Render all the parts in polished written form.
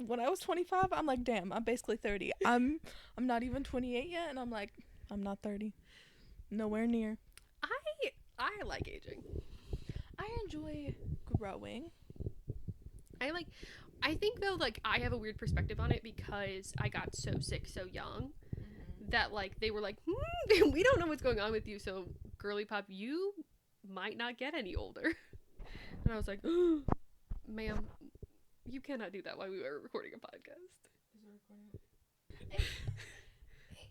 When I was 25, I'm like, damn, I'm basically 30. I'm not even 28 yet, and I'm like, I'm not 30. Nowhere near. I like aging. I enjoy growing. I think though, like, I have a weird perspective on it because I got so sick so young that, like, they were like, we don't know what's going on with you, so girly pop, you might not get any older. And I was like, ma'am, you cannot do that while we were recording a podcast. Is it recording?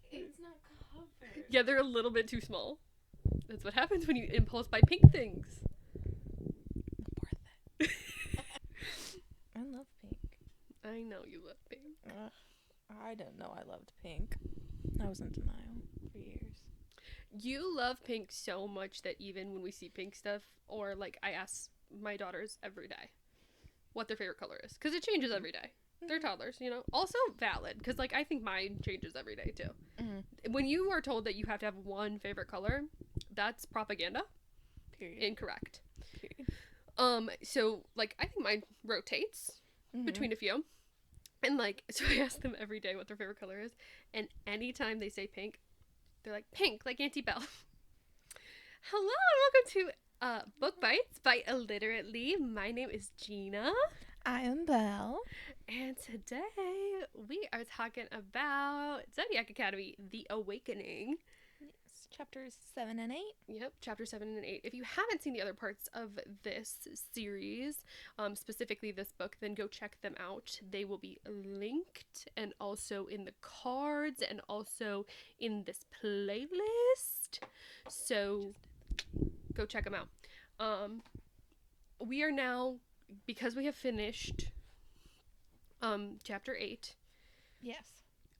It's not covered. Yeah, they're a little bit too small. That's what happens when you impulse buy pink things. Worth it. I love pink. I know you love pink. I didn't know I loved pink. I was in denial for years. You love pink so much that even when we see pink stuff, or like I ask my daughters every day what their favorite color is, because it changes every day. They're toddlers, you know. Also valid, because like I think mine changes every day too. Mm-hmm. When you are told that you have to have one favorite color, that's propaganda. Period. Incorrect. Period. So like I think mine rotates between a few. And like, so I ask them every day what their favorite color is, and anytime they say pink, they're like, pink, like Auntie Belle. Hello and welcome to Book Bites by Illiterate-ly. My name is Gina. I am Belle. And today we are talking about Zodiac Academy, The Awakening. Yes, chapters 7 and 8. Yep, chapter 7 and 8. If you haven't seen the other parts of this series, specifically this book, then go check them out. They will be linked and also in the cards and also in this playlist. So go check them out. We are now, because we have finished chapter 8. Yes.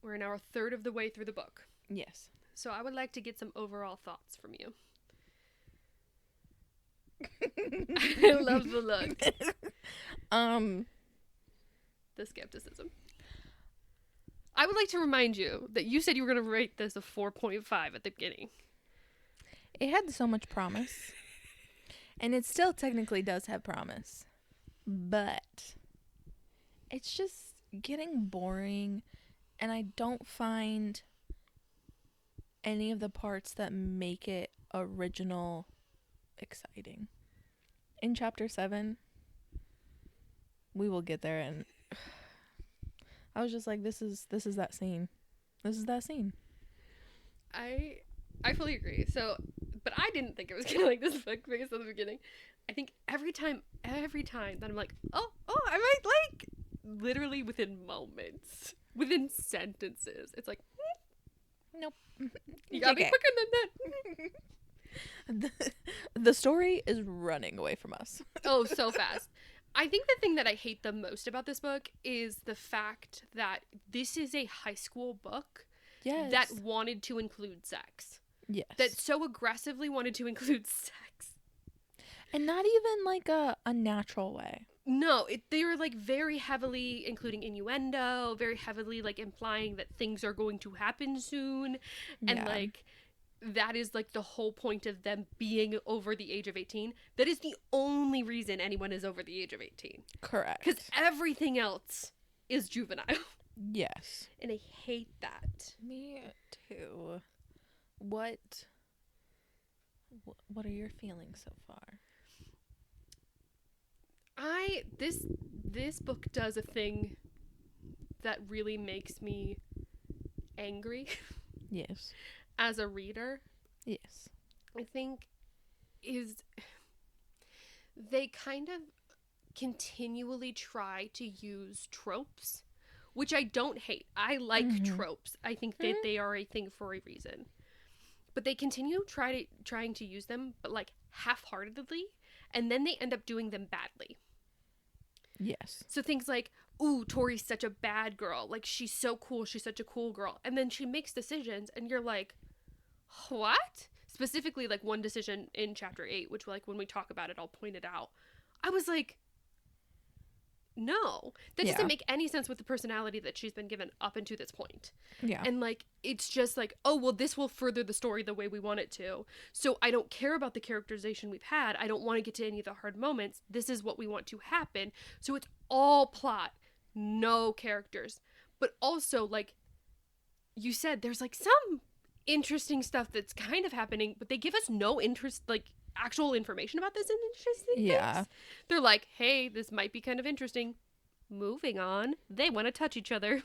We're now a third of the way through the book. Yes. So I would like to get some overall thoughts from you. I love the look. The skepticism. I would like to remind you that you said you were going to rate this a 4.5 at the beginning. It had so much promise. And it still technically does have promise. But it's just getting boring, and I don't find any of the parts that make it original exciting. In chapter 7, we will get there, and I was just like, this is that scene. This is that scene. I fully agree. So, but I didn't think it was gonna like this book based on the beginning. I think every time that I'm like, oh, I might like, literally within moments, within sentences, it's like, nope. You gotta be quicker than that. The story is running away from us. Oh, so fast. I think the thing that I hate the most about this book is the fact that this is a high school book that wanted to include sex. Yes. That so aggressively wanted to include sex. And not even like a natural way. No, they were like very heavily including innuendo, very heavily like implying that things are going to happen soon. And like that is like the whole point of them being over the age of 18. That is the only reason anyone is over the age of 18. Correct. Because everything else is juvenile. Yes. And I hate that. Me too. What are your feelings so far? This book does a thing that really makes me angry. Yes. As a reader. Yes. I think is they kind of continually try to use tropes, which I don't hate. I like tropes. I think that they are a thing for a reason. But they continue trying to use them, but like half-heartedly, and then they end up doing them badly. Yes. So things like, ooh, Tori's such a bad girl. Like, she's so cool. She's such a cool girl. And then she makes decisions, and you're like, what? Specifically, like, one decision in chapter 8, which, like, when we talk about it, I'll point it out. I was like, no. That doesn't make any sense with the personality that she's been given up until this point. Yeah. And, like, it's just like, oh, well, this will further the story the way we want it to. So I don't care about the characterization we've had. I don't want to get to any of the hard moments. This is what we want to happen. So it's all plot no characters. But also, like you said, there's like some interesting stuff that's kind of happening, but they give us no interest, like actual information about this interesting things. They're like, hey, this might be kind of interesting. Moving on. They want to touch each other.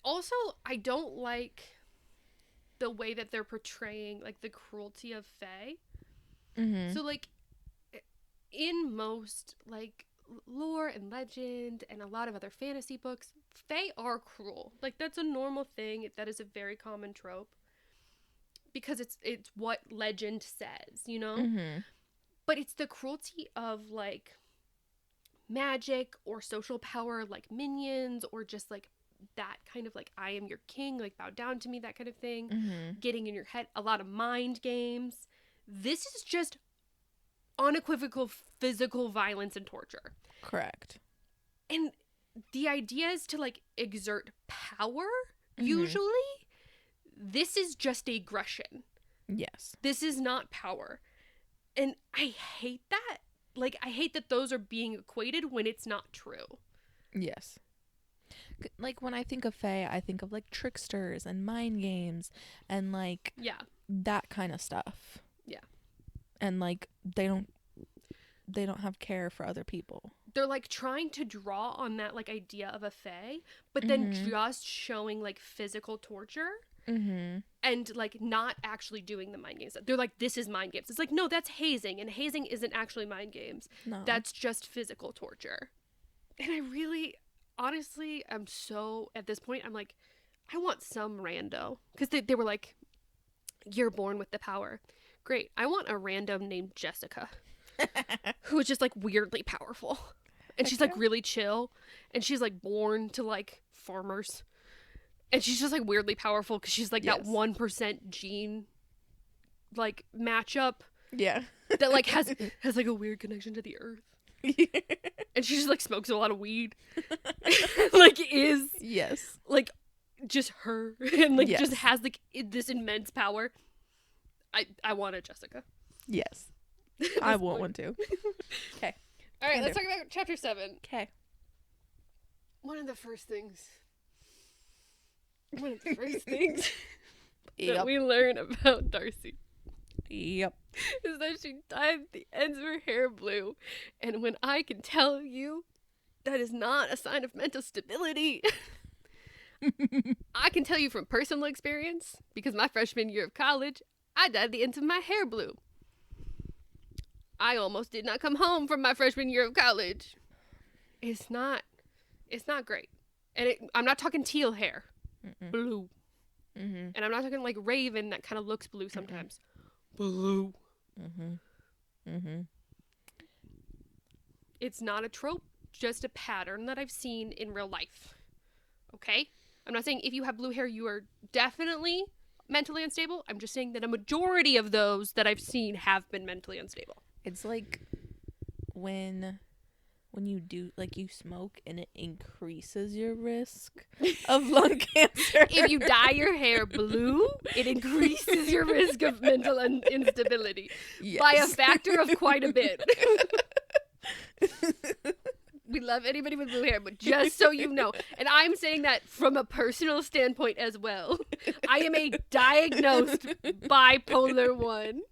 Also, I don't like the way that they're portraying like the cruelty of Fae. Mm-hmm. So like in most like lore and legend and a lot of other fantasy books, Fae are cruel. Like that's a normal thing. That is a very common trope because it's what legend says, you know? Mm-hmm. But it's the cruelty of like magic or social power, like minions, or just like that kind of like I am your king, like bow down to me, that kind of thing. Mm-hmm. Getting in your head, a lot of mind games. This is just unequivocal physical violence and torture. Correct. And the idea is to like exert power, Mm-hmm. usually. This is just aggression. Yes. This is not power. And I hate that. Like, I hate that those are being equated when it's not true. Yes. Like, when I think of Fae, I think of, like, tricksters and mind games and, like, Yeah. that kind of stuff. Yeah. And, like, they don't have care for other people. They're, like, trying to draw on that, like, idea of a Fae, but then Mm-hmm. just showing, like, physical torture. Mm-hmm. And, like, not actually doing the mind games. They're like, this is mind games. It's like, no, that's hazing. And hazing isn't actually mind games. No. That's just physical torture. And I really, honestly, I'm so, at this point, I'm like, I want some rando. Because they were like, you're born with the power. Great. I want a random named Jessica. Who is just, like, weirdly powerful. And she's, like, really chill. And she's, like, born to, like, farmers. And she's just, like, weirdly powerful because she's, like, that 1% gene, like, matchup. Yeah. That, like, has, like, a weird connection to the earth. And she just, like, smokes a lot of weed. Like, is... Yes. Like, just her. And, like, Yes. just has, like, this immense power. I want a Jessica. Yes. I want one too. Okay. All right, let's talk about chapter 7. Okay. One of the first things Yep. that we learn about Darcy Yep. is that she dyed the ends of her hair blue. And when I can tell you that is not a sign of mental stability, I can tell you from personal experience, because my freshman year of college, I dyed the ends of my hair blue. I almost did not come home from my freshman year of college. It's not great. And I'm not talking teal hair. Mm-mm. Blue. Mm-hmm. And I'm not talking like raven that kind of looks blue sometimes. Blue. Mm-hmm. Mm-hmm. It's not a trope, just a pattern that I've seen in real life. Okay? I'm not saying if you have blue hair, you are definitely mentally unstable. I'm just saying that a majority of those that I've seen have been mentally unstable. It's like when you do, like, you smoke and it increases your risk of lung cancer. If you dye your hair blue, it increases your risk of mental instability by a factor of quite a bit. We love anybody with blue hair, but just so you know, and I'm saying that from a personal standpoint as well. I am a diagnosed bipolar 1.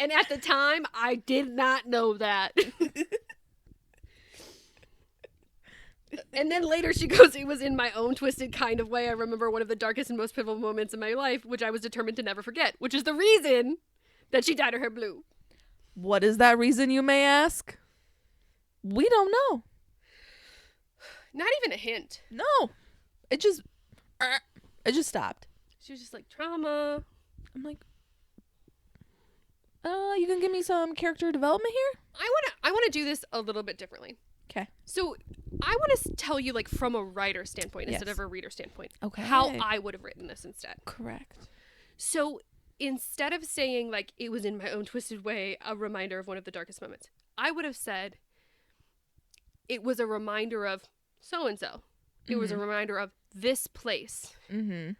And at the time, I did not know that. And then later she goes, it was in my own twisted kind of way. I remember one of the darkest and most pivotal moments in my life, which I was determined to never forget, which is the reason that she dyed her hair blue. What is that reason, you may ask? We don't know. Not even a hint. No. It just stopped. She was just like, trauma. I'm like, you can give me some character development here? I want to do this a little bit differently. Okay. So I want to tell you, like, from a writer standpoint instead Yes. of a reader standpoint. Okay. How I would have written this instead. Correct. So instead of saying, like, it was in my own twisted way, a reminder of one of the darkest moments, I would have said it was a reminder of so-and-so. It was a reminder of this place. Mm-hmm.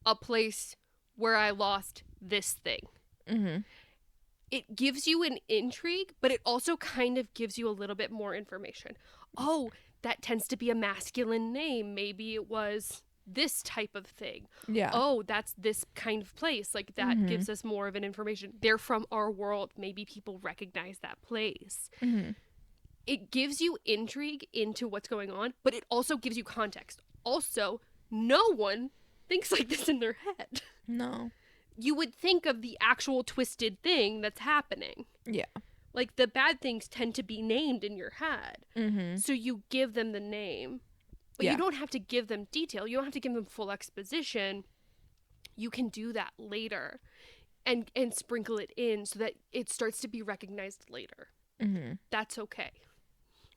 A place where I lost this thing. Mm-hmm. It gives you an intrigue, but it also kind of gives you a little bit more information. Oh, that tends to be a masculine name. Maybe it was this type of thing. Yeah. Oh, that's this kind of place. Like, that gives us more of an information. They're from our world. Maybe people recognize that place. Mm-hmm. It gives you intrigue into what's going on, but it also gives you context. Also, no one thinks like this in their head. No. You would think of the actual twisted thing that's happening. Yeah. Like, the bad things tend to be named in your head. Mm-hmm. So you give them the name. But you don't have to give them detail. You don't have to give them full exposition. You can do that later and sprinkle it in so that it starts to be recognized later. Mm-hmm. That's okay.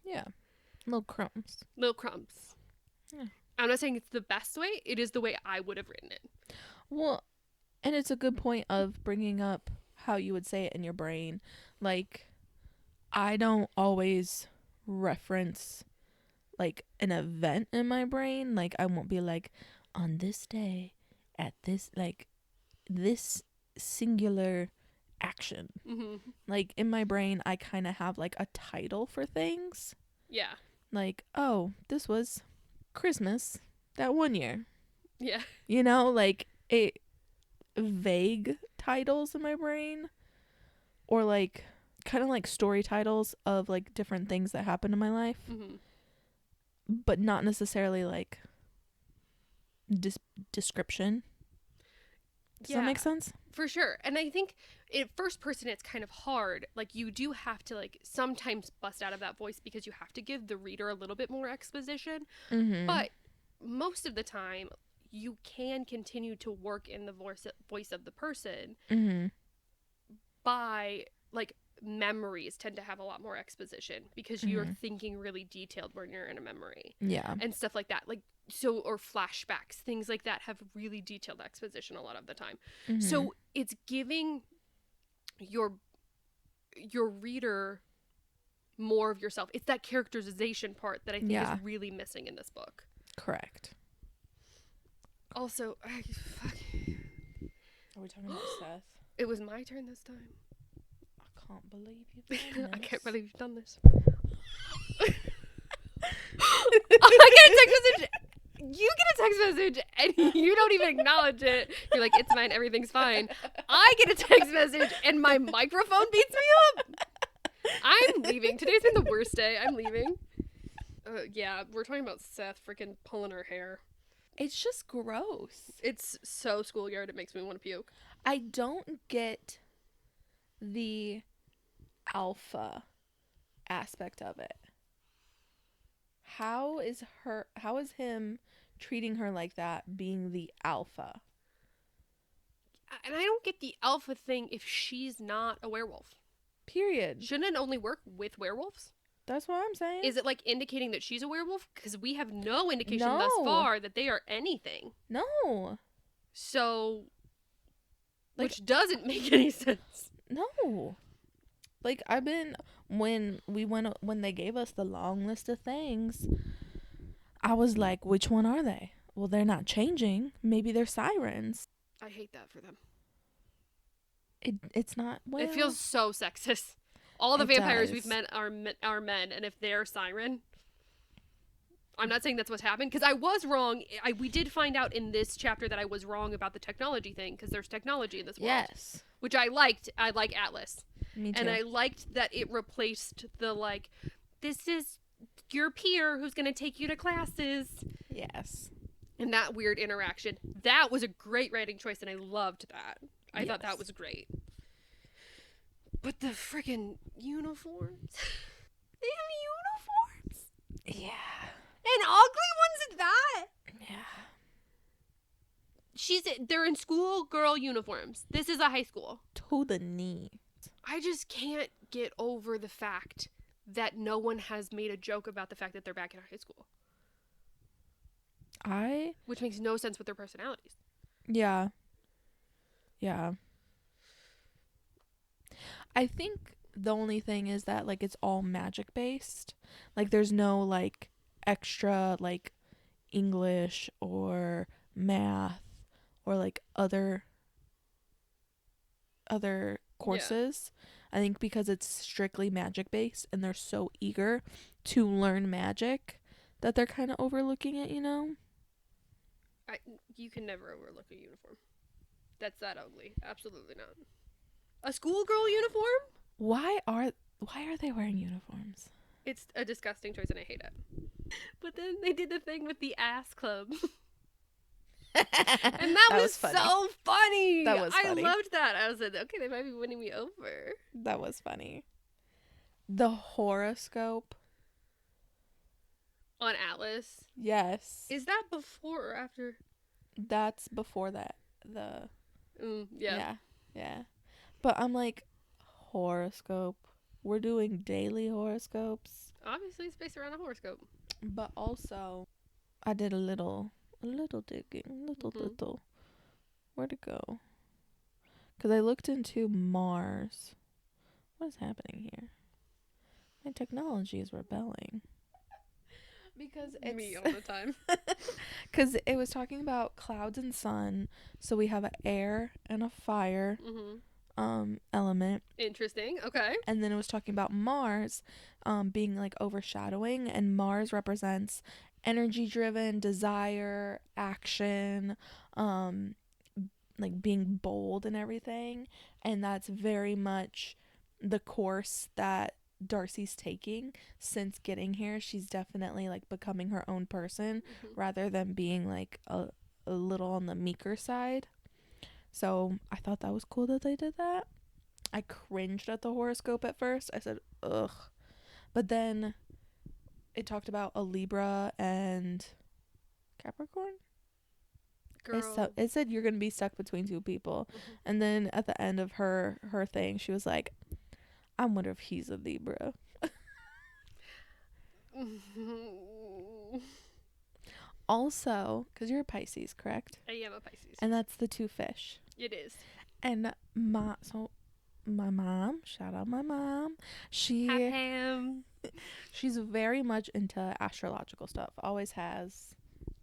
Yeah. Little crumbs. Little crumbs. Yeah. I'm not saying it's the best way. It is the way I would have written it. Well, and it's a good point of bringing up how you would say it in your brain. Like, I don't always reference like an event in my brain. Like, I won't be like, on this day at this, like, this singular action. Mm-hmm. Like, in my brain, I kind of have like a title for things. Yeah. Like, oh, this was Christmas that one year. Yeah. You know, like, it vague titles in my brain, or like kind of like story titles of like different things that happened in my life. Mm-hmm. But not necessarily like description. Does that make sense? For sure. And I think in first person it's kind of hard. Like, you do have to like sometimes bust out of that voice because you have to give the reader a little bit more exposition. Mm-hmm. But most of the time you can continue to work in the voice of the person Mm-hmm. by like memories tend to have a lot more exposition because you're thinking really detailed when you're in a memory. Yeah. And stuff like that. Like, so, or flashbacks, things like that have really detailed exposition a lot of the time. Mm-hmm. So it's giving your reader more of yourself. It's that characterization part that I think is really missing in this book. Correct. Also, Are we talking about Seth? it was my turn this time. I can't believe you've done this. I can't believe you've done this. I get a text message. You get a text message and you don't even acknowledge it. You're like, it's fine, everything's fine. I get a text message and my microphone beats me up. I'm leaving. Today's been the worst day. I'm leaving. Yeah, we're talking about Seth freaking pulling her hair. It's just gross. It's so schoolyard, it makes me want to puke. I don't get the alpha aspect of it. How is him treating her like that being the alpha? And I don't get the alpha thing if she's not a werewolf. Period. Shouldn't it only work with werewolves? That's what I'm saying. Is it like indicating that she's a werewolf? Because we have no indication No. thus far that they are anything. No. So, Like, which doesn't make any sense. no. Like, when they gave us the long list of things, I was like, which one are they? Well, they're not changing. Maybe they're sirens. I hate that for them. It's not. Well, It feels so sexist. All the It vampires does. we've met are men, and if they're siren, I'm not saying that's what's happened, because I was wrong. We did find out in this chapter that I was wrong about the technology thing, because there's technology in this world. Yes. Which I liked. I like Atlas. Me too. And I liked that it replaced the, like, this is your peer who's going to take you to classes. Yes. And that weird interaction. That was a great writing choice, and I loved that. I thought that was great. But the freaking uniforms. They have uniforms. Yeah. And ugly ones at that. Yeah. They're in schoolgirl uniforms. This is a high school. To the knee. I just can't get over the fact that no one has made a joke about the fact that they're back in high school. Which makes no sense with their personalities. Yeah. Yeah. I think the only thing is that, like, it's all magic based. Like, there's no, like, extra, like, English or math or, like, other courses. Yeah. I think because it's strictly magic based and they're so eager to learn magic that they're kind of overlooking it, you know? You can never overlook a uniform. That's that ugly. Absolutely not. A schoolgirl uniform? Why are they wearing uniforms? It's a disgusting choice and I hate it. But then they did the thing with the ass club. And that was funny. so funny. That was funny. I loved that. I was like, okay, they might be winning me over. That was funny. The horoscope. On Atlas. Yes. Is that before or after? That's before that. Yeah. Yeah. But I'm like, horoscope. We're doing daily horoscopes. Obviously, it's based around a horoscope. But also, I did a little digging. Little. Where'd it go? Because I looked into Mars. What is happening here? My technology is rebelling. Because it's... Me all the time. Because it was talking about clouds and sun. So we have an air and a fire element. Interesting. Okay. And then it was talking about Mars being like overshadowing. And Mars represents energy driven, desire, action, like being bold and everything. And that's very much the course that Darcy's taking since getting here. She's definitely like becoming her own person rather than being like a little on the meeker side. So I thought that was cool that they did that. I cringed at the horoscope at first. I said, ugh. But then it talked about a Libra and Capricorn. Girl. It said you're going to be stuck between two people. And then at the end of her thing, she was like, I wonder if he's a Libra. Also, because you're a Pisces, correct? I am a Pisces. And that's the two fish. It is. And my mom, shout out my mom, she's very much into astrological stuff. Always has.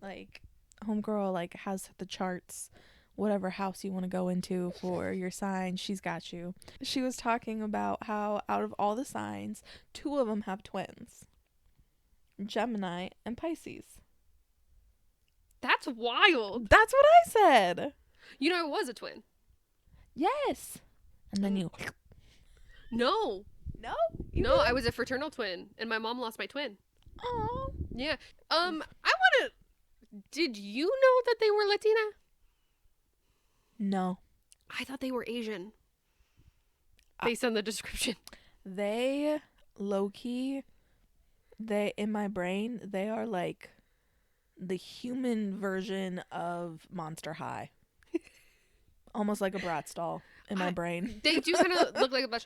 Like, homegirl like has the charts, whatever house you want to go into for your sign, she's got you. She was talking about how out of all the signs, 2 of them have twins. Gemini and Pisces. That's wild. That's what I said. You know, I was a twin. Yes. And then you... No. No? No, I was a fraternal twin, and my mom lost my twin. Oh. Yeah. I want to... Did you know that they were Latina? No. I thought they were Asian. Based on the description. They, low-key, in my brain, they are like the human version of Monster High. Almost like a Bratz doll in my brain. They do kind of look like a bunch.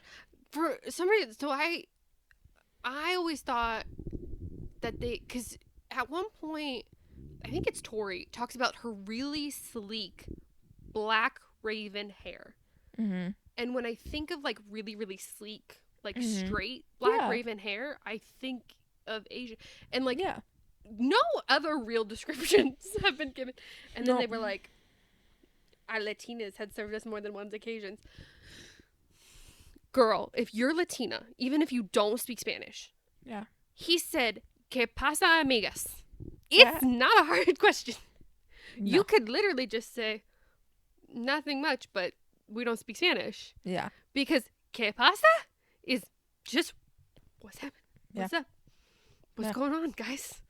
For some reason, so I always thought that because at one point, I think it's Tori, talks about her really sleek black raven hair. Mm-hmm. And when I think of like really, really sleek, like straight black raven hair, I think of Asian. And like, no other real descriptions have been given. And then they were like, our Latinas had served us more than one occasions. Girl, if you're Latina, even if you don't speak Spanish, he said, ¿Qué pasa, amigas? It's not a hard question. No. You could literally just say, nothing much, but we don't speak Spanish. Yeah. Because ¿Qué pasa? Is just, what's happening? What's up? What's going on, guys?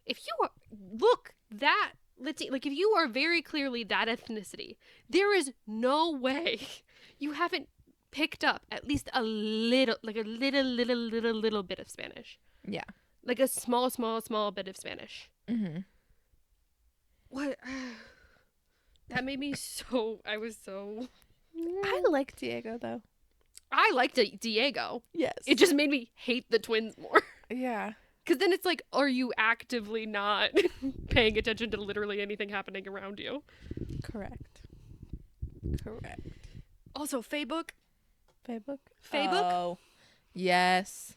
If you are, look, that Latina, like if you are very clearly that ethnicity, there is no way you haven't picked up at least a little, like a little bit of Spanish. Yeah. Like a small bit of Spanish. Mm-hmm. What? That made me so, I like Diego, though. I liked Diego. Yes. It just made me hate the twins more. Yeah. Because then it's like, are you actively not paying attention to literally anything happening around you? Correct. Also, Facebook. Oh, yes.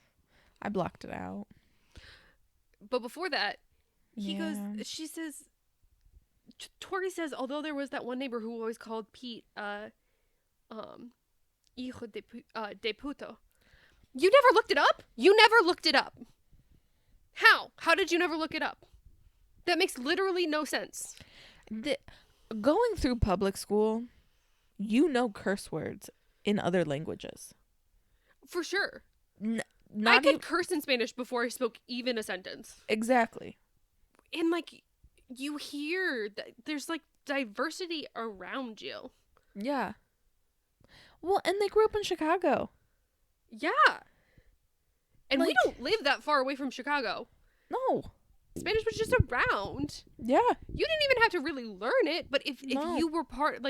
I blocked it out. But before that, she says, Tori says, although there was that one neighbor who always called Pete, hijo de puto. You never looked it up? How did you never look it up? That makes literally no sense. Going through public school, you know curse words in other languages. For sure. Not I could curse in Spanish before I spoke even a sentence. Exactly. And, like, you hear that there's, like, diversity around you. Yeah. Well, and they grew up in Chicago. Yeah. And we don't live that far away from Chicago. No. Spanish was just around. Yeah. You didn't even have to really learn it, but if you were part,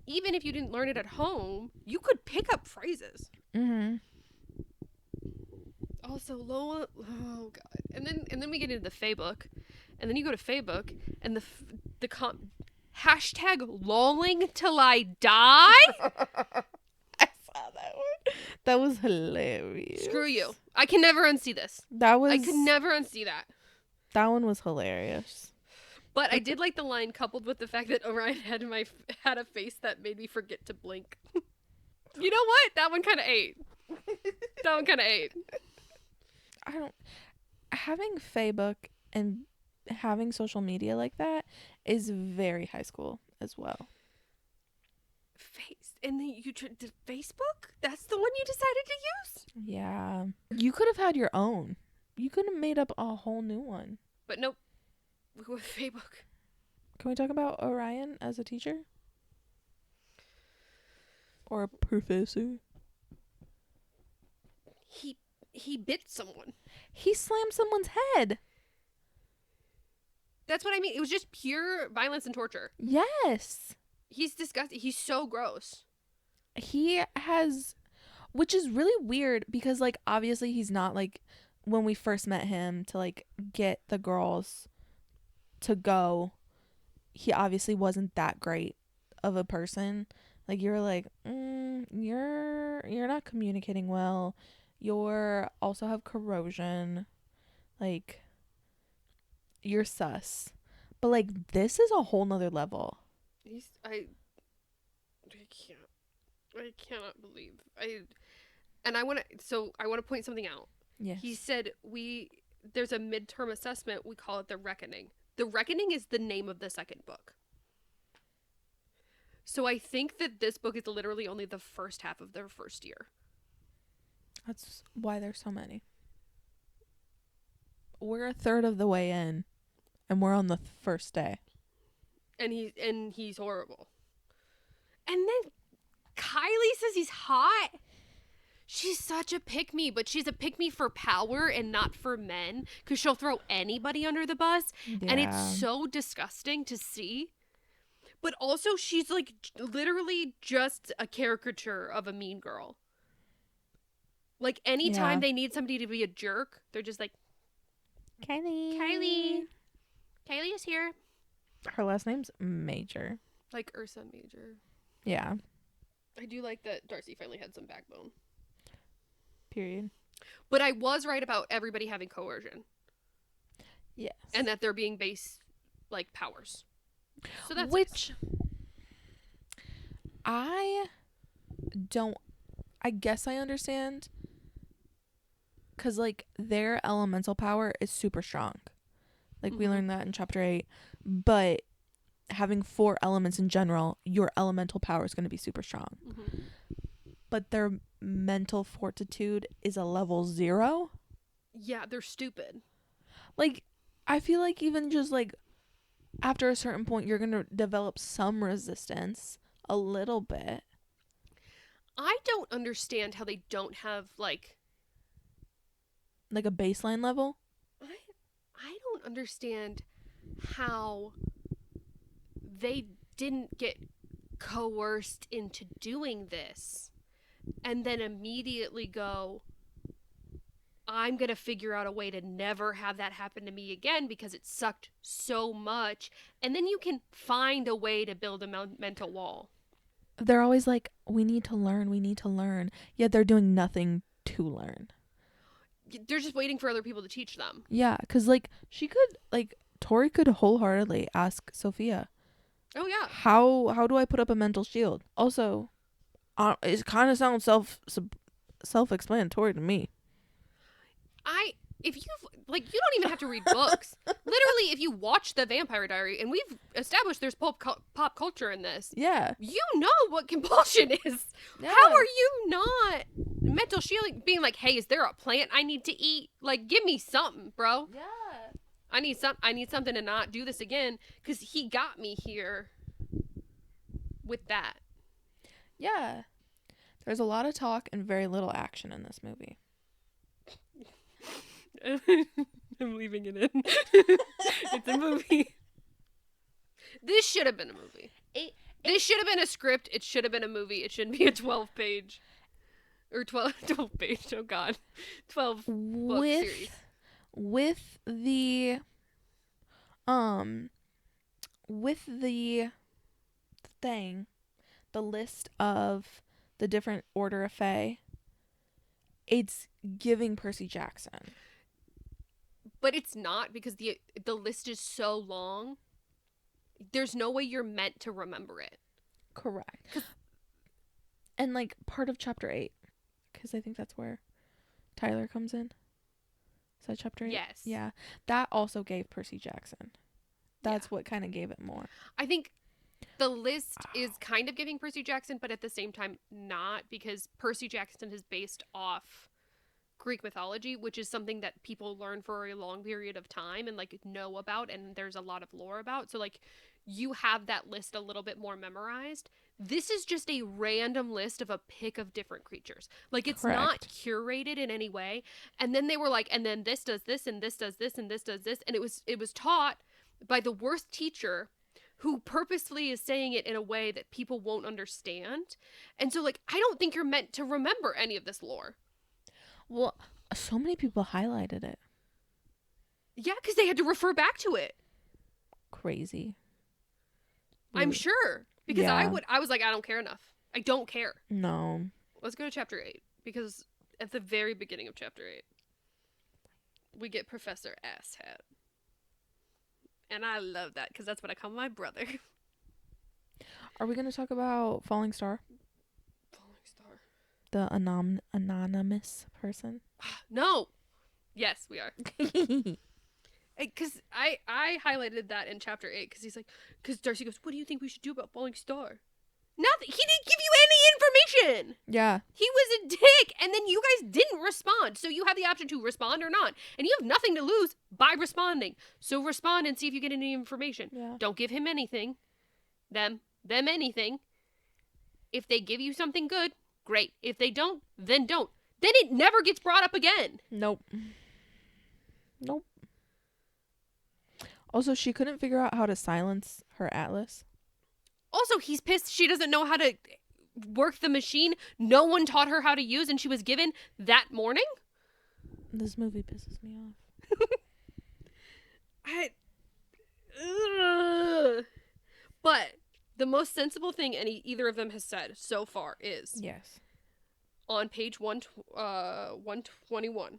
even if you didn't learn it at home, you could pick up phrases. Mm-hmm. Also, Lola, oh god, and then we get into the Facebook, and then you go to Facebook, and the hashtag lolling till I die. I saw that one. That was hilarious. Screw you. I can never unsee this. I could never unsee that. That one was hilarious. But I did like the line coupled with the fact that Orion had a face that made me forget to blink. You know what? That one kind of ate. Having Facebook and having social media like that is very high school as well. And then did Facebook? That's the one you decided to use? Yeah. You could have had your own. You could have made up a whole new one. But nope. We go with Facebook. Can we talk about Orion as a teacher? Or a professor? He bit someone. He slammed someone's head. That's what I mean. It was just pure violence and torture. Yes. He's disgusting. He's so gross. He has, which is really weird because, like, obviously he's not, like, when we first met him to, like, get the girls to go, he obviously wasn't that great of a person. Like, you're like, you're not communicating well. You're also have corrosion. Like, you're sus. But, like, this is a whole nother level. I cannot believe. I want to point something out. Yes. He said there's a midterm assessment. We call it the Reckoning. The Reckoning is the name of the second book. So I think that this book is literally only the first half of their first year. That's why there's so many. We're a third of the way in, and we're on the first day. And he's horrible. And then Kylie says he's hot. She's such a pick-me, but she's a pick-me for power and not for men, because she'll throw anybody under the bus. Yeah. And it's so disgusting to see. But also, she's, like, literally just a caricature of a mean girl. Like, anytime they need somebody to be a jerk, they're just like, Kylie is here. Her last name's Major. Like Ursa Major. Yeah. I do like that Darcy finally had some backbone. Period. But I was right about everybody having coercion. Yes. And that they're being based, like, powers. So that's Which nice. I guess I understand. Because, like, their elemental power is super strong. Like, we learned that in chapter 8. But having 4 elements in general, your elemental power is going to be super strong. Mm-hmm. But their mental fortitude is a level 0. Yeah, they're stupid. Like, I feel like even just, like, after a certain point, you're going to develop some resistance. A little bit. I don't understand how they don't have, like a baseline level? I don't understand how they didn't get coerced into doing this and then immediately go, I'm going to figure out a way to never have that happen to me again because it sucked so much. And then you can find a way to build a mental wall. They're always like, we need to learn. Yet they're doing nothing to learn. They're just waiting for other people to teach them. Yeah, because, like, Tori could wholeheartedly ask Sophia. Oh, yeah. How do I put up a mental shield? Also, it kind of sounds self-explanatory to me. if you've, like, you don't even have to read books. Literally, if you watch The Vampire Diary, and we've established there's pop culture in this, Yeah. you know what compulsion is. Yeah. How are you not mental shielding, being like, hey, is there a plant I need to eat? Like, give me something, bro. Yeah. I need something to not do this again, because he got me here with that. Yeah. There's a lot of talk and very little action in this movie. I'm leaving it in. It's a movie. This should have been a movie. This should have been a script. It should have been a movie. It shouldn't be a 12-page. Or 12 page, oh god. 12 book series. With the thing, the list of the different Order of Fae, it's giving Percy Jackson. But it's not, because the list is so long. There's no way you're meant to remember it. Correct. And like part of chapter 8, because I think that's where Tyler comes in. Is that chapter 8? Yes. Yeah. That also gave Percy Jackson. That's what kind of gave it more. I think the list is kind of giving Percy Jackson, but at the same time not, because Percy Jackson is based off Greek mythology, which is something that people learn for a long period of time and like know about, and there's a lot of lore about. So like you have that list a little bit more memorized. This is just a random list of a pick of different creatures. Like it's not curated in any way. And then they were like, and then this does this, and this does this, and this does this, and it was taught by the worst teacher who purposefully is saying it in a way that people won't understand. And so like I don't think you're meant to remember any of this lore. Well, so many people highlighted it. Yeah, because they had to refer back to it. Crazy. I'm sure. Because Yeah. I was like, I don't care enough. I don't care. No. Let's go to chapter 8. Because at the very beginning of chapter 8, we get Professor Asshat. And I love that, because that's what I call my brother. Are we going to talk about Falling Star? Falling Star. The anonymous person? No. Yes, we are. Because I highlighted that in chapter 8, because he's like, because Darcy goes, what do you think we should do about Falling Star? Nothing. He didn't give you any information. Yeah. He was a dick, and then you guys didn't respond. So you have the option to respond or not. And you have nothing to lose by responding. So respond and see if you get any information. Yeah. Don't give him anything. Them anything. If they give you something good, great. If they don't, then don't. Then it never gets brought up again. Nope. Also, she couldn't figure out how to silence her atlas. Also, he's pissed she doesn't know how to work the machine no one taught her how to use and she was given that morning. This movie pisses me off. But the most sensible thing either of them has said so far is Yes. on page 121.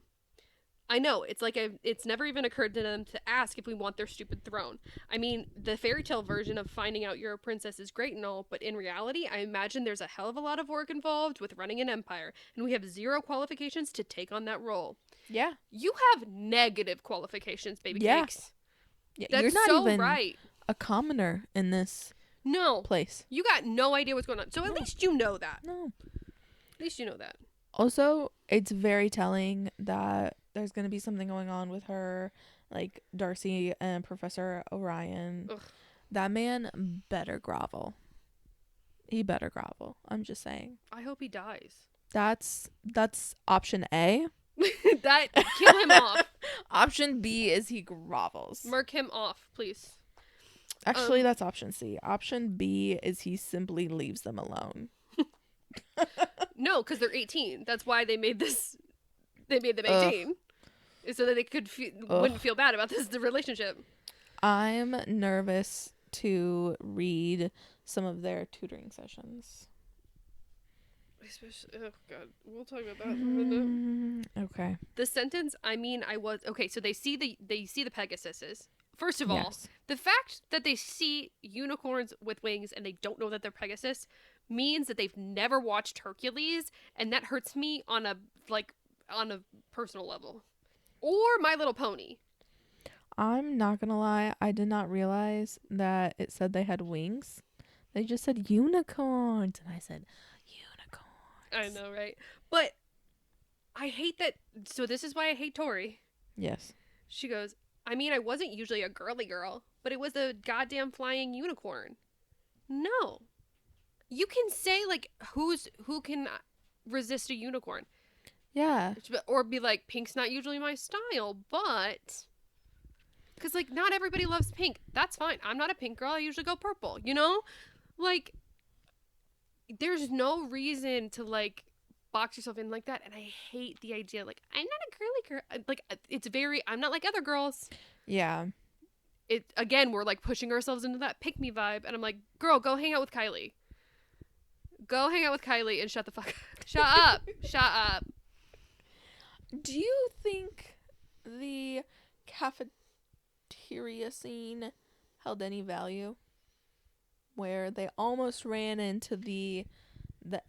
I know, it's like it's never even occurred to them to ask if we want their stupid throne. I mean, the fairy tale version of finding out you're a princess is great and all, but in reality, I imagine there's a hell of a lot of work involved with running an empire, and we have 0 qualifications to take on that role. Yeah. You have negative qualifications, baby cakes. Yeah. That's You're not so even right. a commoner in this place. You got no idea what's going on. So at least you know that. No. At least you know that. Also, it's very telling that there's going to be something going on with her, like Darcy and Professor Orion. Ugh. That man better grovel. He better grovel. I'm just saying. I hope he dies. That's option A. That kill him off. Option B is he grovels. Murk him off, please. Actually, that's option C. Option B is he simply leaves them alone. No, because they're 18. That's why they made this. They made them 18, so that they could wouldn't feel bad about the relationship. I'm nervous to read some of their tutoring sessions. Especially, oh god, we'll talk about that in a minute. Okay. The sentence, I mean, I was okay. So they see the Pegasuses. First of all, Yes. the fact that they see unicorns with wings and they don't know that they're Pegasus means that they've never watched Hercules, and that hurts me on a personal level. Or My Little Pony. I'm not gonna lie, I did not realize that it said they had wings. They just said unicorns, and I said unicorns. I know, right? But I hate that. So this is why I hate Tori. Yes. She goes, I mean, I wasn't usually a girly girl, but it was a goddamn flying unicorn. No. You can say, like, who can resist a unicorn? Yeah. Or be like, pink's not usually my style, but... Because, like, not everybody loves pink. That's fine. I'm not a pink girl. I usually go purple, you know? Like, there's no reason to, like, box yourself in like that. And I hate the idea, like, I'm not a girly girl. Like, it's very, I'm not like other girls. Yeah. Again, we're, like, pushing ourselves into that pick-me vibe. And I'm like, girl, go hang out with Kylie. Go hang out with Kylie and shut the fuck up. Shut up. Shut up. Do you think the cafeteria scene held any value? Where they almost ran into the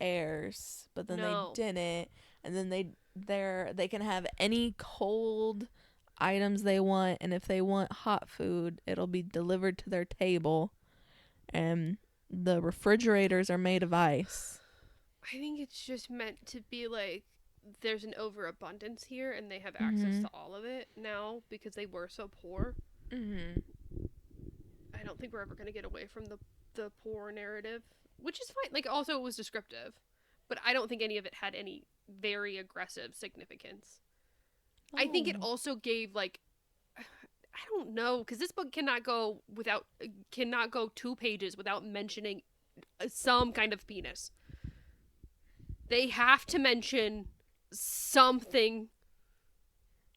heirs, but then No. they didn't, and then they can have any cold items they want, and if they want hot food, it'll be delivered to their table, and the refrigerators are made of ice. I think it's just meant to be like, there's an overabundance here and they have access to all of it now because they were so poor. Mm-hmm. I don't think we're ever going to get away from the poor narrative, which is fine. Like, also it was descriptive, but I don't think any of it had any very aggressive significance. Oh. I think it also gave, like, I don't know, because this book cannot go 2 pages without mentioning some kind of penis. They have to mention something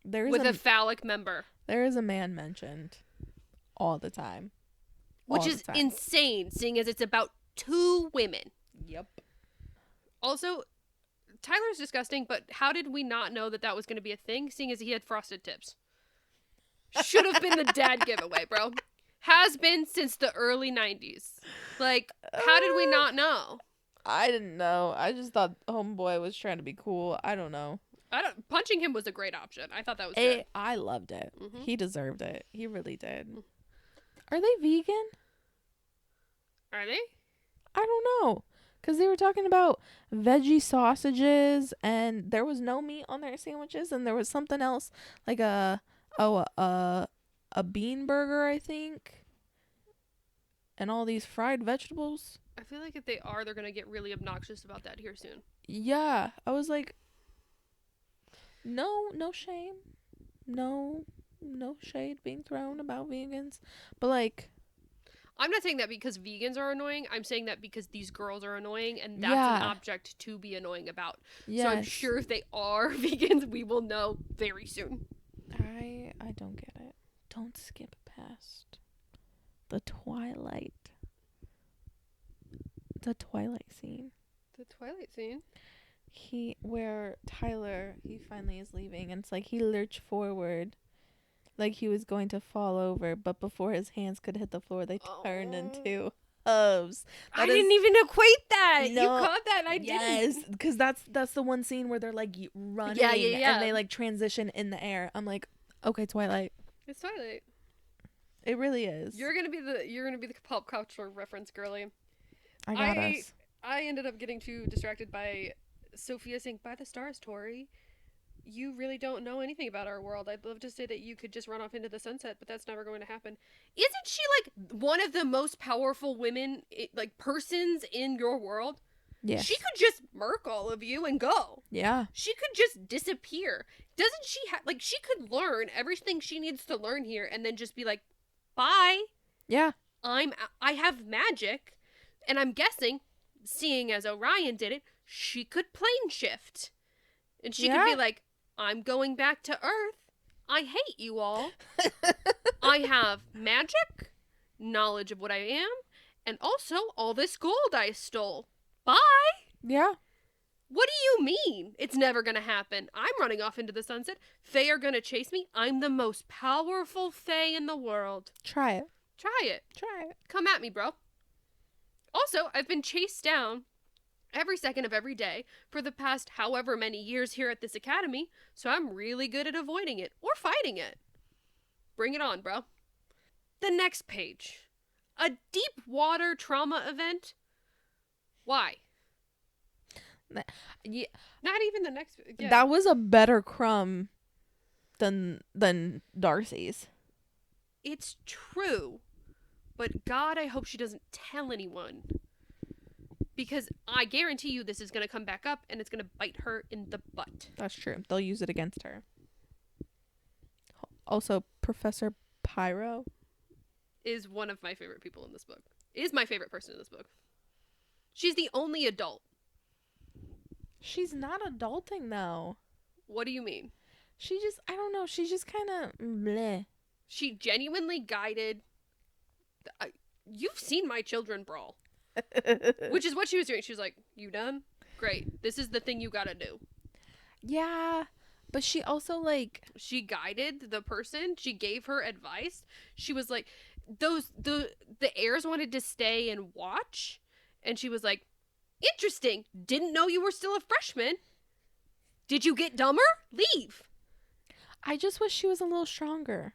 with a phallic member. There is a man mentioned all the time. Which is insane, seeing as it's about 2 women. Yep. Also, Tyler's disgusting, but how did we not know that was going to be a thing, seeing as he had frosted tips? Should have been the dad giveaway, bro. Has been since the early 90s. Like, how did we not know? I didn't know. I just thought homeboy was trying to be cool. I don't know. Punching him was a great option. I thought that was good. I loved it. Mm-hmm. He deserved it. He really did. Mm-hmm. Are they vegan? Are they? I don't know. Because they were talking about veggie sausages, and there was no meat on their sandwiches, and there was something else, like a bean burger, I think, and all these fried vegetables. I feel like if they are, they're going to get really obnoxious about that here soon. Yeah. I was like, no shame. No shade being thrown about vegans. But, like... I'm not saying that because vegans are annoying. I'm saying that because these girls are annoying, and that's an object to be annoying about. Yes. So I'm sure if they are vegans, we will know very soon. I don't get it. Don't skip past the Twilight scene. The Twilight scene? Where Tyler, he finally is leaving, and it's like he lurched forward like he was going to fall over, but before his hands could hit the floor, they turned into hooves. I didn't even equate that. No, you caught that, and I didn't. Yes, because that's the one scene where they're like running, and they like transition in the air. I'm like, okay, Twilight. It's Twilight. It really is. You're gonna be the pop culture reference girly. I got us. I ended up getting too distracted by Sophia saying, "By the stars, Tori. You really don't know anything about our world. I'd love to say that you could just run off into the sunset, but that's never going to happen." Isn't she like one of the most powerful women, like persons in your world? Yeah. She could just murk all of you and go. Yeah. She could just disappear. Doesn't she like she could learn everything she needs to learn here and then just be like, "Bye." Yeah. I have magic, and I'm guessing, seeing as Orion did it, she could plane shift. And she could be like, "I'm going back to Earth. I hate you all. I have magic, knowledge of what I am, and also all this gold I stole. Bye." Yeah. What do you mean? It's never going to happen. I'm running off into the sunset. Fae are going to chase me. I'm the most powerful Fae in the world. Try it. Try it. Come at me, bro. Also, I've been chased down every second of every day for the past however many years here at this academy, so I'm really good at avoiding it or fighting it. Bring it on, bro. The next page. A deep water trauma event? Why? Yeah, Not even the next. Yeah. that was a better crumb than Darcy's. It's true. But God, I hope she doesn't tell anyone. Because I guarantee you this is going to come back up and it's going to bite her in the butt. That's true. They'll use it against her. Also, Professor Pyro is one of my favorite people in this book. Is my favorite person in this book. She's the only adult. She's not adulting, though. What do you mean? She just, I don't know, she's just kind of bleh. She genuinely guided... you've seen my children brawl. Which is what she was doing. She was like, you done? Great. This is the thing you gotta do. Yeah, but she also, like... She guided the person. She gave her advice. She was like, the heirs wanted to stay and watch. And she was like, interesting. Didn't know you were still a freshman. Did you get dumber? Leave. I just wish she was a little stronger.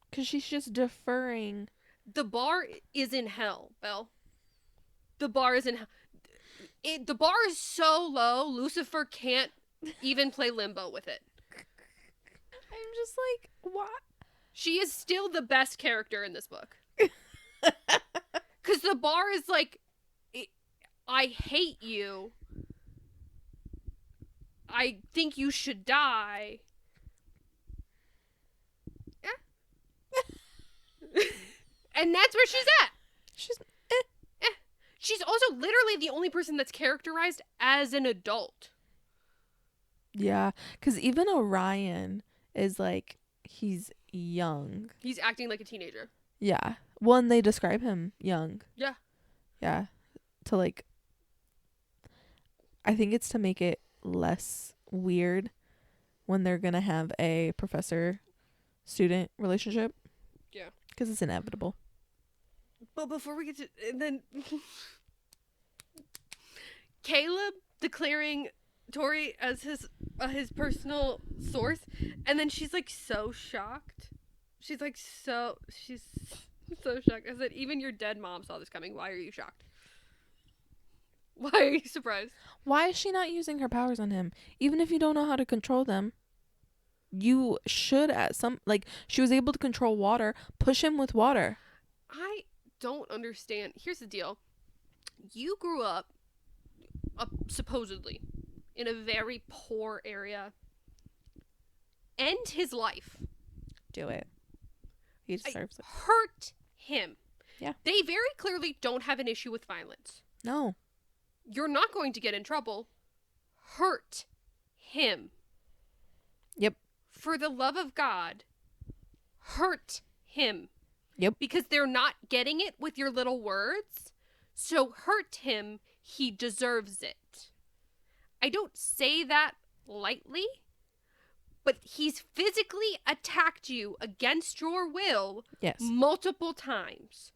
Because she's just deferring. The bar is in hell, Belle. The bar is in hell. The bar is so low, Lucifer can't even play limbo with it. I'm just like, what? She is still the best character in this book. Because the bar is like, I hate you. I think you should die. Yeah. And that's where she's at. She's She's also literally the only person that's characterized as an adult. Yeah, because even Orion is like, he's young. He's acting like a teenager. Yeah. Well, and they describe him young. Yeah. Yeah. To like, I think it's to make it less weird when they're going to have a professor-student relationship. Yeah. Because it's inevitable. But before we get to... And then... Caleb declaring Tori as his personal source, and then she's like so shocked. She's so shocked. I said, even your dead mom saw this coming. Why are you shocked? Why are you surprised? Why is she not using her powers on him? Even if you don't know how to control them, you should at some... Like, she was able to control water. Push him with water. I don't understand. Here's the deal. You grew up supposedly in a very poor area. End his life. Do it. He deserves it. Hurt him. Yeah. They very clearly don't have an issue with violence. No. You're not going to get in trouble. Hurt him. Yep. For the love of God, hurt him. Yep. Because they're not getting it with your little words. So hurt him. He deserves it. I don't say that lightly, but he's physically attacked you against your will. Yes. Multiple times.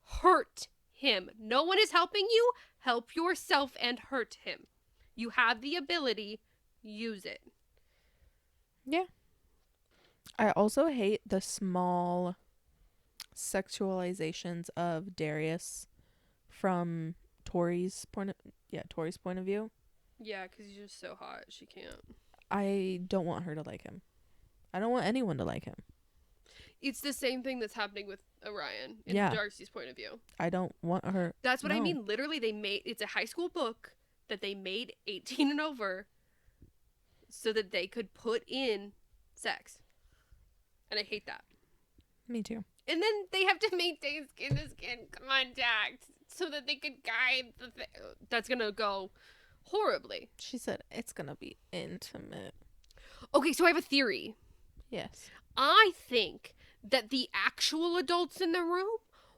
Hurt him. No one is helping you. Help yourself and hurt him. You have the ability. Use it. Yeah. I also hate the small sexualizations of Darius from Tori's point of view. Yeah, because he's just so hot. She can't. I don't want her to like him. I don't want anyone to like him. It's the same thing that's happening with Orion in Yeah. Darcy's point of view. I don't want her. That's what I No. mean. Literally, it's a high school book that they made 18 and over so that they could put in sex. And I hate that. Me too. And then they have to maintain skin-to-skin contact so that they could guide the thing. That's going to go horribly. She said it's gonna be intimate. Okay, so I have a theory. Yes. I think that the actual adults in the room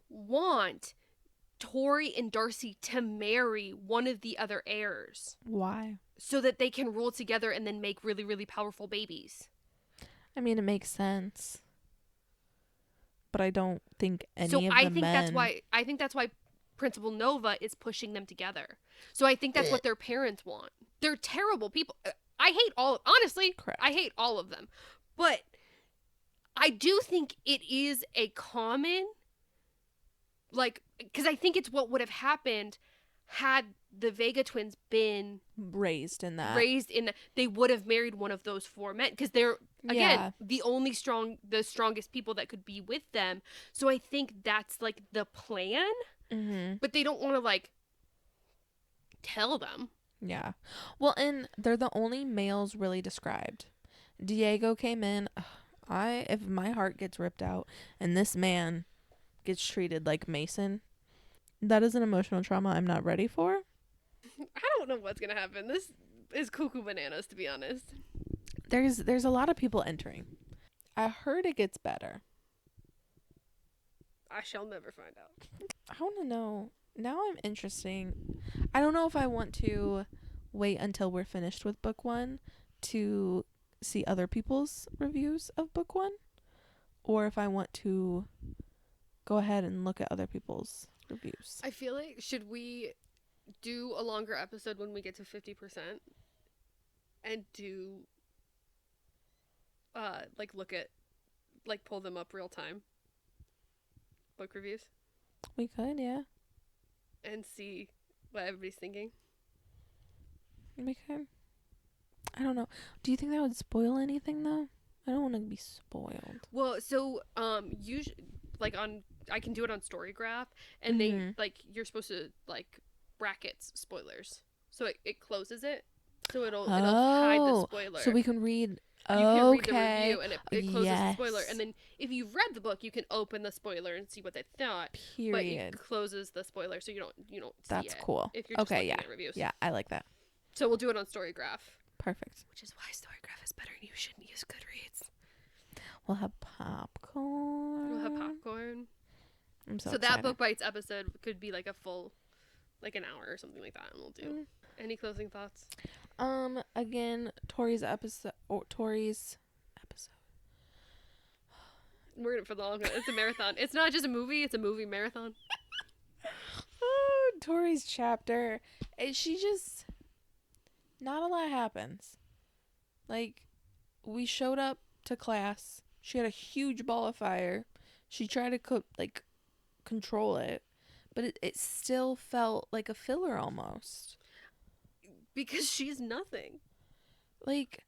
want Tori and Darcy to marry one of the other heirs Why? so that they can rule together and then make really, really powerful babies. I mean, it makes sense. But I don't think any So of I the think men... I think that's why Principal Nova is pushing them together. So I think that's what their parents want. They're terrible people. I hate honestly, Correct. I hate all of them. But I do think it is a common, like, because I think it's what would have happened had the Vega twins been raised in that. They would have married one of those 4 men, because they're, again, the strongest people that could be with them. So I think that's, like, the plan, but they don't want to, like, tell them. Yeah. Well, and they're the only males really described. Diego came in. If my heart gets ripped out and this man gets treated like Mason, that is an emotional trauma I'm not ready for. I don't know what's gonna happen. This is cuckoo bananas, to be honest. There's a lot of people entering. I heard it gets better. I shall never find out. I want to know. Now I'm interesting. I don't know if I want to wait until we're finished with book 1 to see other people's reviews of book 1, or if I want to go ahead and look at other people's reviews. I feel like, should we do a longer episode when we get to 50% and do like look at, like, pull them up real time book reviews? We could, yeah. And see what everybody's thinking. We could. I don't know. Do you think that would spoil anything, though? I don't want to be spoiled. Well, so usually, like, I can do it on Storygraph, and they, like, you're supposed to, like, brackets spoilers, so it closes it, so it'll hide the spoiler, so we can read. You can read the review, and it closes yes. the spoiler, and then if you've read the book, you can open the spoiler and see what they thought. Period. But it closes the spoiler, so you don't see That's it. cool. If you're just looking yeah. at reviews. Yeah, I like that. So we'll do it on Storygraph. Perfect. Which is why Storygraph is better, and you shouldn't use Goodreads. We'll have popcorn. I'm so excited. That Book Bites episode could be like a full, like, an hour or something like that, and we'll do. Any closing thoughts? Again, Tori's episode. We're in it for the long run. It's a marathon. It's not just a movie, it's a movie marathon. Oh, Tori's chapter. She just... Not a lot happens. Like, we showed up to class. She had a huge ball of fire. She tried to, control it. But it still felt like a filler almost. Because she's nothing. Like,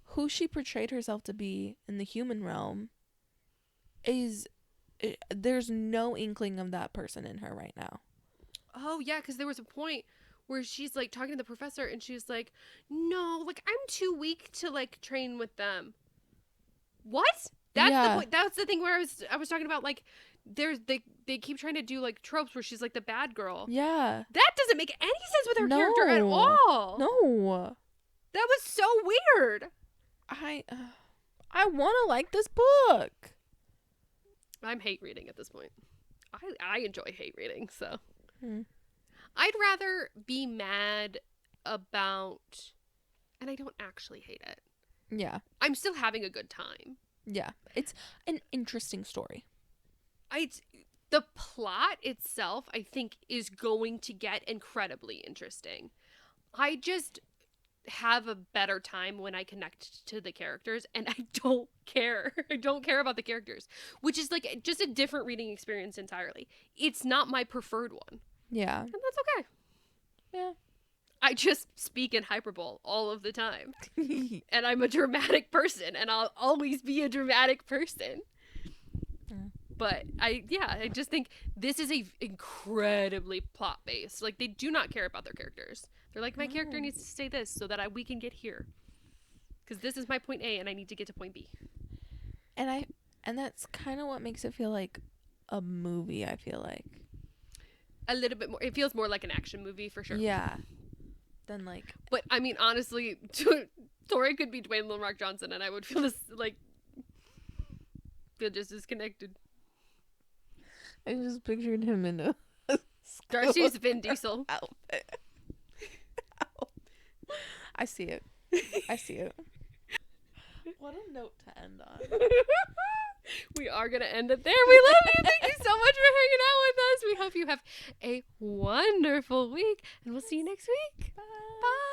who she portrayed herself to be in the human realm there's no inkling of that person in her right now. Oh, yeah, because there was a point where she's, like, talking to the professor, and she's like, no, like, I'm too weak to, like, train with them. What? That's the point. That's the thing where I was talking about, like, they keep trying to do, like, tropes where she's, like, the bad girl. Yeah. That doesn't make any sense with her character at all. No. That was so weird. I want to like this book. I'm hate reading at this point. I enjoy hate reading, so. I'd rather be mad about, and I don't actually hate it. Yeah. I'm still having a good time. Yeah. It's an interesting story. The plot itself, I think, is going to get incredibly interesting. I just have a better time when I connect to the characters, and I don't care. I don't care about the characters, which is, like, just a different reading experience entirely. It's not my preferred one. Yeah. And that's okay. Yeah. I just speak in hyperbole all of the time. And I'm a dramatic person, and I'll always be a dramatic person. But I just think this is a incredibly plot-based. Like, they do not care about their characters. They're like, my character needs to say this so that we can get here. Because this is my point A, and I need to get to point B. And that's kind of what makes it feel like a movie, I feel like. A little bit more. It feels more like an action movie, for sure. Yeah. Than, like... But, I mean, honestly, Tori could be Dwayne The Rock Johnson, and I would feel feel just disconnected. I just pictured him in a Darcy's Vin Diesel outfit. I see it. What a note to end on. We are going to end it there. We love you. Thank you so much for hanging out with us. We hope you have a wonderful week, and we'll see you next week. Bye. Bye.